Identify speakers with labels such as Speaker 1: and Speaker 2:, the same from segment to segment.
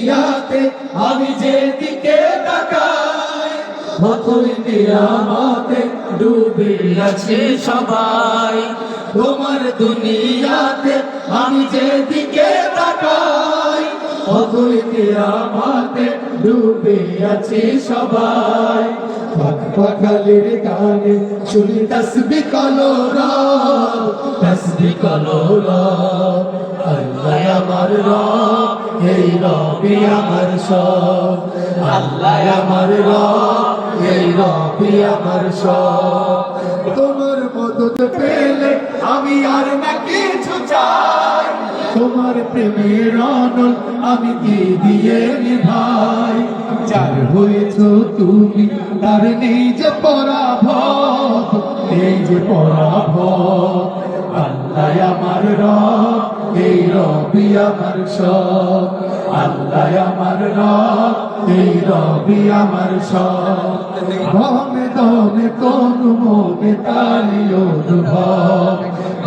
Speaker 1: দুনিয়াতে আমি যেদিকে তাকাই অথই নিয়ামতে ডুবে আছে সবাই। তোমার দুনিয়াতে আমি যেদিকে তাকাই অথই নিয়ামতে ডুবে আছে সবাই। পাখালির গানে শুনি তসবিহ কলরা, তসবিহ কলরা। আল্লাহ আমার রব, এই রবি আমার সব। আল্লাহ আমার রব, এই রবি আমার সব। তোমার মদদ পেলে আমি আর না কিছু চাই, তোমার প্রেমের অনল আমি কি দিয়ে নিভাই। যার হয়েছ তুমি তার নেই যে পরাভব, নেই যে পরাভব। আল্লাহ আমার রব, এই রবি আমার সব। আল্লাহ আমার রব, এই রবি আমার সব। দমে দমে তনু মনে তারি অনুভব,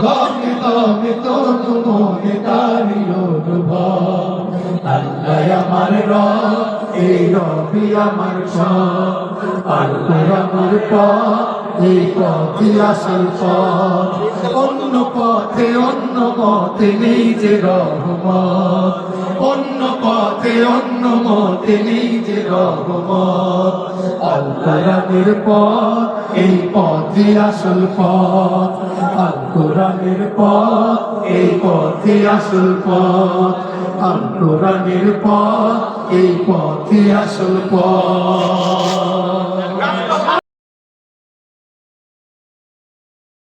Speaker 1: দমে দমে তনু মনে তারি অনুভব। আল্লাহ আমার রব, এই রবি আমার সব। আল্লাহ আমার পথ, এই পথই আসল পথ। অন্য পথে অন্য মতে নেই যে রহমত, অন্য পথে অন্য মতে নেই যে রহমত। আল-কোরআনের পথ, এই পথই আসল পথ। আল-কোরআনের পথ, এই পথই আসল পথ। আল-কোরআনের পথ, এই পথই আসল পথ।